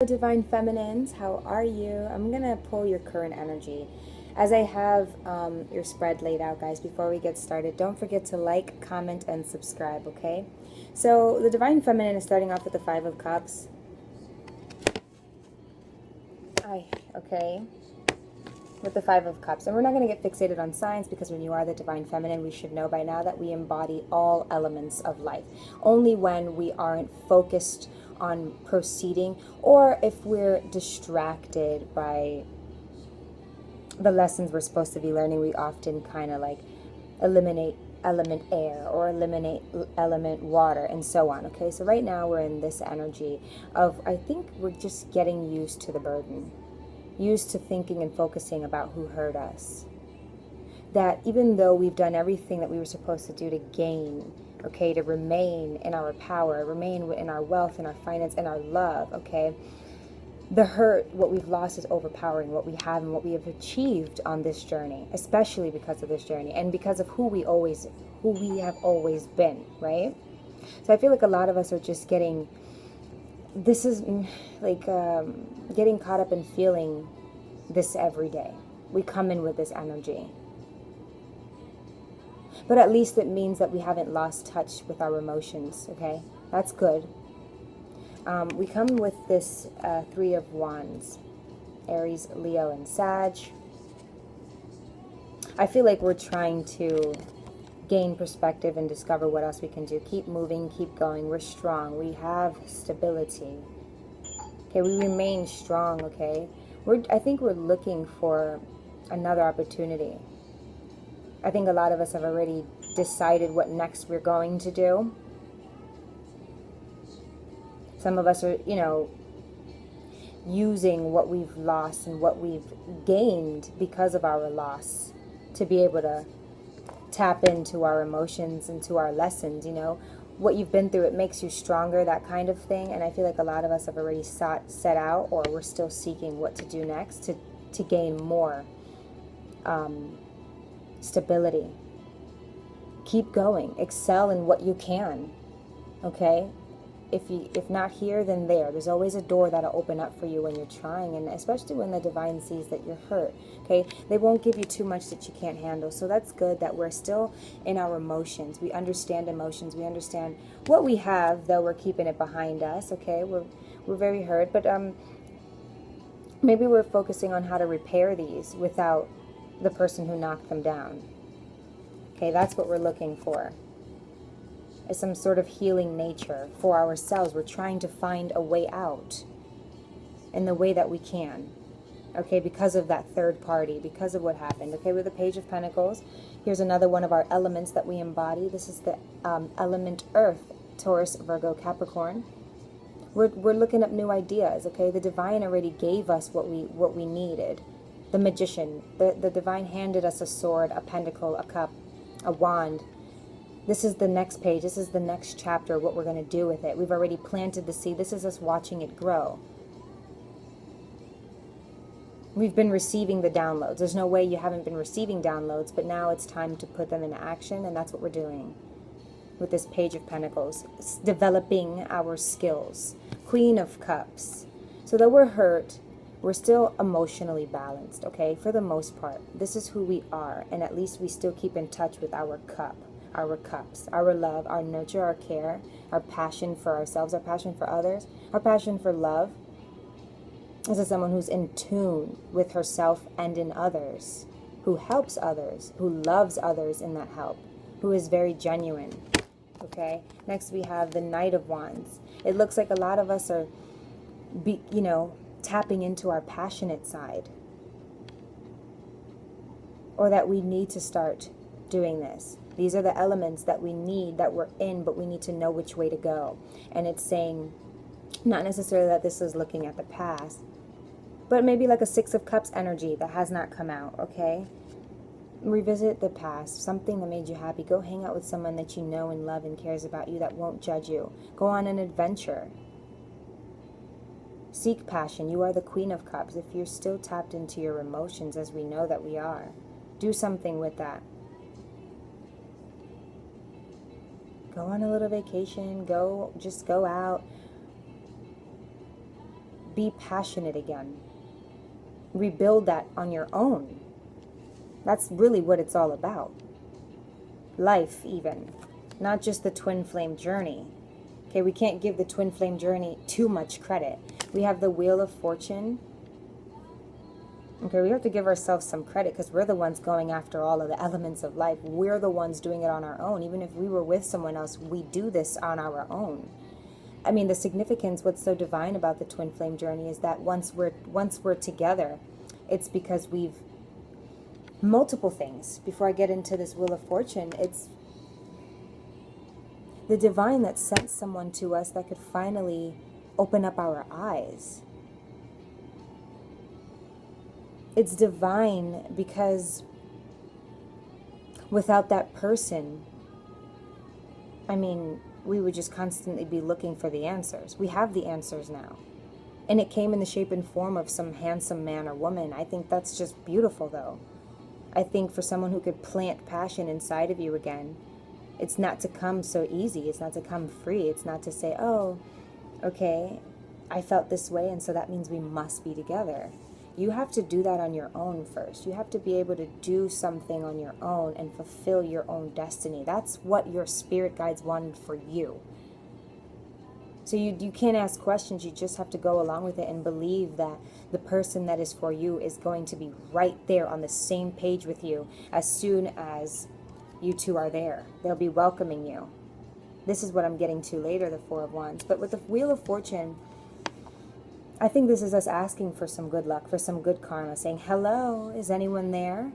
Divine Feminines. How are you? I'm going to pull your current energy. As I have your spread laid out, guys, before we get started, don't forget to like, comment, and subscribe, okay? So the Divine Feminine is starting off with the Five of Cups. Okay. With the Five of Cups. And we're not going to get fixated on signs, because when you are the Divine Feminine, we should know by now that we embody all elements of life. Only when we aren't focused on proceeding, or if we're distracted by the lessons we're supposed to be learning, we often kind of like eliminate element air or eliminate element water and so on. Okay, so right now we're in this energy of, I think we're just getting used to the burden, used to thinking and focusing about who hurt us. That even though we've done everything that we were supposed to do to gain, okay, to remain in our power, remain in our wealth, in our finance, and our love, okay, the hurt, what we've lost, is overpowering what we have and what we have achieved on this journey, especially because of this journey and because of who we have always been, right? So I feel like a lot of us are just getting, this is like getting caught up in feeling this every day. We come in with this energy. But at least it means that we haven't lost touch with our emotions, okay? That's good. We come with this Three of Wands, Aries, Leo, and Sag. I feel like we're trying to gain perspective and discover what else we can do. Keep moving, keep going. We're strong. We have stability. Okay, we remain strong, okay? I think we're looking for another opportunity. I think a lot of us have already decided what next we're going to do. Some of us are, using what we've lost and what we've gained because of our loss to be able to tap into our emotions and to our lessons, What you've been through, it makes you stronger, that kind of thing. And I feel like a lot of us have already set out, or we're still seeking what to do next to gain more stability. Keep going. Excel in what you can, okay? If not here, then there. There's always a door that'll open up for you when you're trying, and especially when the divine sees that you're hurt, okay? They won't give you too much that you can't handle. So that's good that we're still in our emotions. We understand emotions. We understand what we have, though we're keeping it behind us, okay? We're very hurt, but maybe we're focusing on how to repair these without the person who knocked them down. Okay, that's what we're looking for. Is some sort of healing nature for ourselves. We're trying to find a way out in the way that we can, okay, because of that third party, because of what happened, okay, with the Page of Pentacles. Here's another one of our elements that we embody. This is the element Earth, Taurus, Virgo, Capricorn. We're looking up new ideas, okay? The divine already gave us what we needed. The Magician, the divine handed us a sword, a pentacle, a cup, a wand. This is the next page. This is the next chapter, what we're going to do with it. We've already planted the seed. This is us watching it grow. We've been receiving the downloads. There's no way you haven't been receiving downloads, but now it's time to put them into action, and that's what we're doing with this Page of Pentacles. It's developing our skills. Queen of Cups. So though we're hurt, we're still emotionally balanced, okay, for the most part. This is who we are, and at least we still keep in touch with our cup. Our cups, our love, our nurture, our care, our passion for ourselves, our passion for others, our passion for love. This is someone who's in tune with herself and in others, who helps others, who loves others in that help, who is very genuine. Okay, next we have the Knight of Wands. It looks like a lot of us are, tapping into our passionate side, or that we need to start doing this. These are the elements that we need, that we're in, but we need to know which way to go. And it's saying, not necessarily that this is looking at the past, but maybe like a Six of Cups energy that has not come out, okay? Revisit the past, something that made you happy. Go hang out with someone that you know and love and cares about you, that won't judge you. Go on an adventure. Seek passion. You are the Queen of Cups. If you're still tapped into your emotions, as we know that we are, do something with that. Go on a little vacation. Just go out. be passionate again. Rebuild that on your own. That's really what it's all about. Life, even. Not just the twin flame journey. Okay, we can't give the twin flame journey too much credit. We have the Wheel of Fortune. Okay, we have to give ourselves some credit because we're the ones going after all of the elements of life. We're the ones doing it on our own. Even if we were with someone else, we do this on our own. I mean, the significance, what's so divine about the twin flame journey is that once we're together, it's because we've multiple things. Before I get into this Wheel of Fortune, it's the divine that sent someone to us that could finally open up our eyes. It's divine because without that person, I mean, we would just constantly be looking for the answers. We have the answers now. And it came in the shape and form of some handsome man or woman. I think that's just beautiful, though. I think for someone who could plant passion inside of you again, it's not to come so easy. It's not to come free. It's not to say, oh, okay, I felt this way, and so that means we must be together. You have to do that on your own first. You have to be able to do something on your own and fulfill your own destiny. That's what your spirit guides wanted for you. So you can't ask questions. You just have to go along with it and believe that the person that is for you is going to be right there on the same page with you as soon as you two are there. They'll be welcoming you. This is what I'm getting to later, the Four of Wands. But with the Wheel of Fortune, I think this is us asking for some good luck, for some good karma, saying, hello, is anyone there?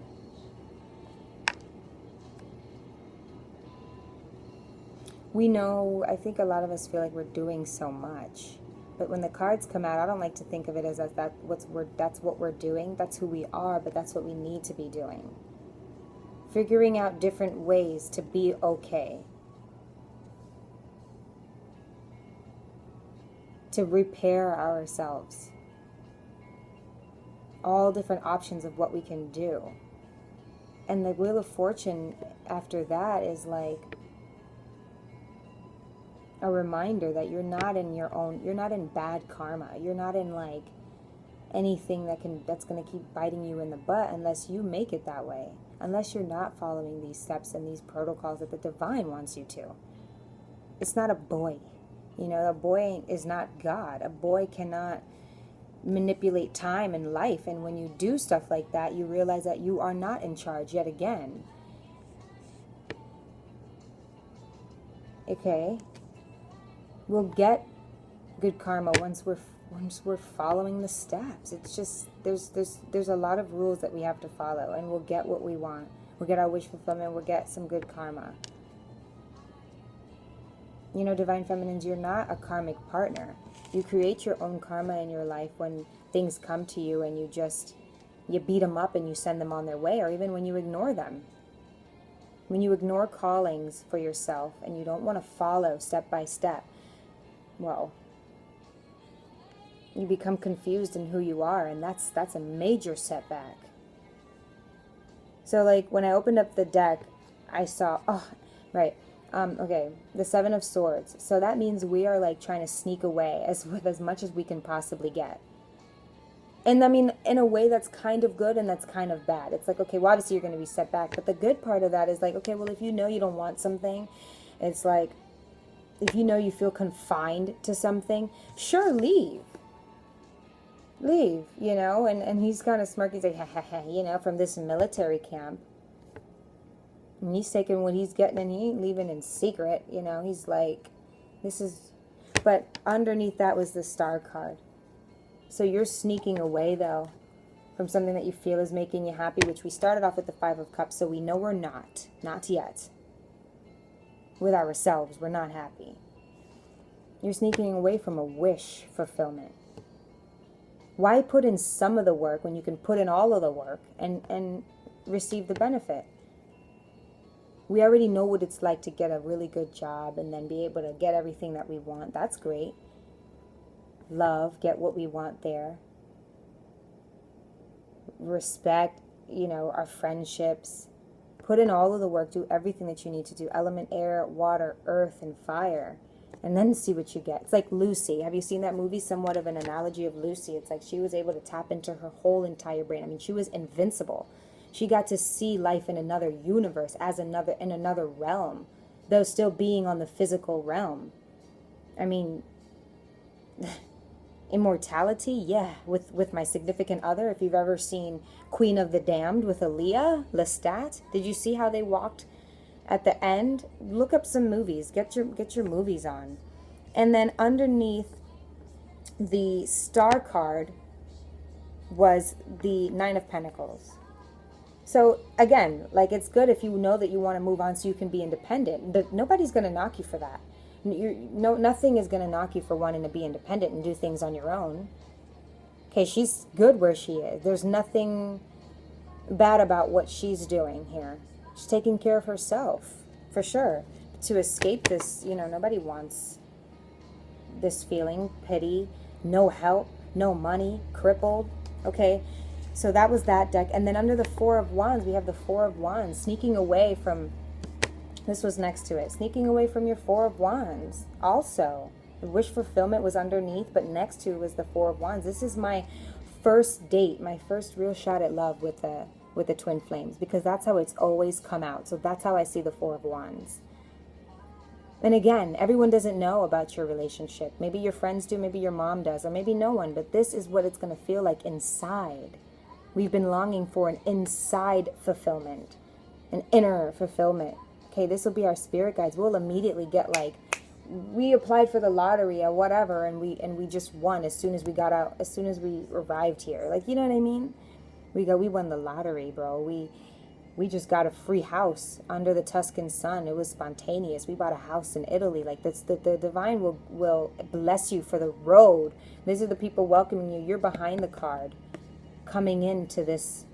We know, I think a lot of us feel like we're doing so much. But when the cards come out, I don't like to think of it as that's what we're doing. That's who we are, but that's what we need to be doing. Figuring out different ways to be okay. To repair ourselves. All different options of what we can do. And the Wheel of Fortune after that is like a reminder that you're not in your own, you're not in bad karma. You're not in like anything that's going to keep biting you in the butt unless you make it that way. Unless you're not following these steps and these protocols that the divine wants you to. It's not a boy. You know, a boy is not God. A boy cannot manipulate time and life. And when you do stuff like that, you realize that you are not in charge yet again. Okay? We'll get good karma once we're following the steps. It's just there's a lot of rules that we have to follow, and we'll get what we want. We'll get our wish fulfillment. We'll get some good karma. You know, Divine Feminines, you're not a karmic partner. You create your own karma in your life when things come to you and you beat them up and you send them on their way, or even when you ignore them. When you ignore callings for yourself and you don't want to follow step by step, well, you become confused in who you are, and that's a major setback. So like when I opened up the deck, I saw, okay, the Seven of Swords. So that means we are like trying to sneak away with as much as we can possibly get. And I mean, in a way that's kind of good and that's kind of bad. It's like, okay, well, obviously you're going to be set back. But the good part of that is like, okay, well, if you know you don't want something, it's like, if you know you feel confined to something, sure, leave. Leave, you know? And he's kind of smirking, he's like, ha, ha, ha, you know, from this military camp. And he's taking what he's getting and he ain't leaving in secret, you know? He's like, this is... But underneath that was the Star card. So you're sneaking away, though, from something that you feel is making you happy, which we started off with the Five of Cups, so we know we're not. Not yet. With ourselves, we're not happy. You're sneaking away from a wish fulfillment. Why put in some of the work when you can put in all of the work and receive the benefit? We already know what it's like to get a really good job and then be able to get everything that we want. That's great. Love, get what we want there. Respect, you know, our friendships. Put in all of the work. Do everything that you need to do. Element air, water, earth, and fire. and then see what you get. It's like Lucy. Have you seen that movie? Somewhat of an analogy of Lucy. It's like she was able to tap into her whole entire brain. I mean, she was invincible. She got to see life in another universe, in another realm, though still being on the physical realm. I mean, immortality, yeah, with my significant other. If you've ever seen Queen of the Damned with Aaliyah, Lestat, did you see how they walked at the end? Look up some movies. Get your movies on. And then underneath the star card was the Nine of Pentacles. So again, like, it's good if you know that you want to move on so you can be independent. But nobody's going to knock you for that. Nothing is going to knock you for wanting to be independent and do things on your own. Okay, she's good where she is. There's nothing bad about what she's doing here. She's taking care of herself, for sure. To escape this, nobody wants this feeling, pity, no help, no money, crippled. Okay, so that was that deck. And then under the Four of Wands, we have the Four of Wands, sneaking away from... This was next to it. Sneaking away from your Four of Wands. Also, the wish fulfillment was underneath, but next to was the Four of Wands. This is my first date, my first real shot at love with the twin flames, because that's how it's always come out. So that's how I see the Four of Wands. And again, everyone doesn't know about your relationship. Maybe your friends do, maybe your mom does, or maybe no one. But this is what it's going to feel like inside. We've been longing for an inside fulfillment, an inner fulfillment. Okay, this will be our spirit guides. We'll immediately get like, we applied for the lottery or whatever, and we just won as soon as we got out, as soon as we arrived here. Like, you know what I mean? We won the lottery, bro. We just got a free house under the Tuscan sun. It was spontaneous. We bought a house in Italy. Like, that's the divine will bless you for the road. These are the people welcoming you. You're behind the card, coming into this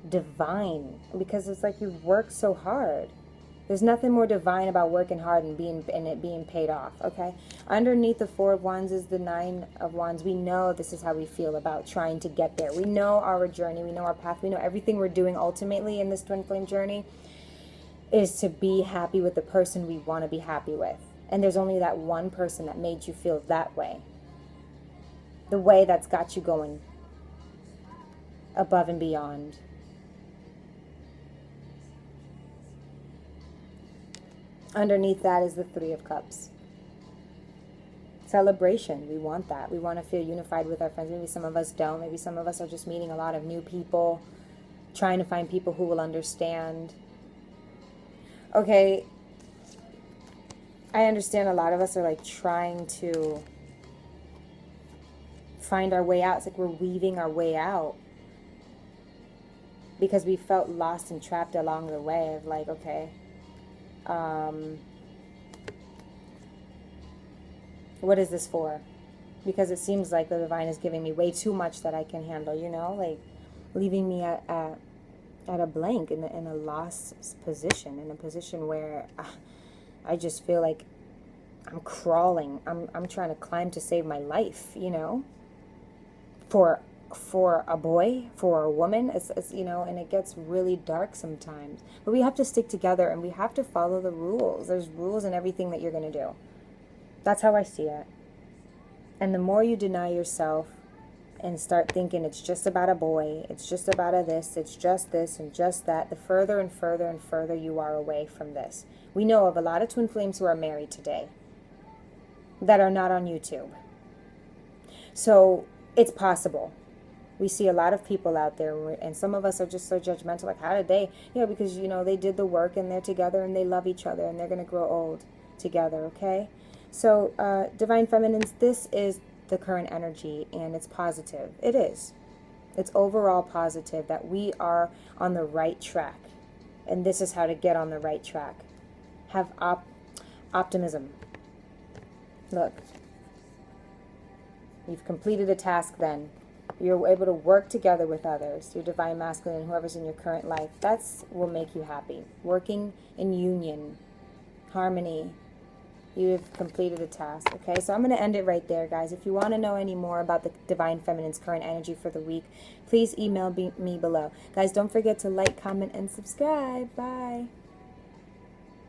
divine, because it's like you've worked so hard. There's nothing more divine about working hard and it being paid off, okay? Underneath the Four of Wands is the Nine of Wands. We know this is how we feel about trying to get there. We know our journey. We know our path. We know everything we're doing ultimately in this twin flame journey is to be happy with the person we want to be happy with. And there's only that one person that made you feel that way. The way that's got you going above and beyond. Underneath that is the Three of Cups. Celebration. We want that. We want to feel unified with our friends. Maybe some of us don't. Maybe some of us are just meeting a lot of new people, trying to find people who will understand. Okay, I understand a lot of us are like trying to find our way out. It's like we're weaving our way out because we felt lost and trapped along the way of like, okay, what is this for? Because it seems like the divine is giving me way too much that I can handle, like leaving me at a blank, in a lost position, in a position where I just feel like I'm crawling. I'm trying to climb to save my life, for a boy, for a woman, it's and it gets really dark sometimes. But we have to stick together and we have to follow the rules. There's rules in everything that you're going to do. That's how I see it. And the more you deny yourself and start thinking it's just about a boy, it's just about a this, it's just this and just that, the further and further and further you are away from this. We know of a lot of twin flames who are married today that are not on YouTube. So it's possible. We see a lot of people out there, and some of us are just so judgmental, like, how did they? Because, they did the work, and they're together, and they love each other, and they're going to grow old together, okay? So, Divine Feminines, this is the current energy, and it's positive. It is. It's overall positive that we are on the right track, and this is how to get on the right track. Have optimism. Look. You've completed a task then. You're able to work together with others, your divine masculine, whoever's in your current life. That's will make you happy. Working in union, harmony. You've completed a task. Okay, so I'm going to end it right there, guys. If you want to know any more about the Divine Feminine's current energy for the week, please email me below. Guys, don't forget to like, comment, and subscribe. Bye.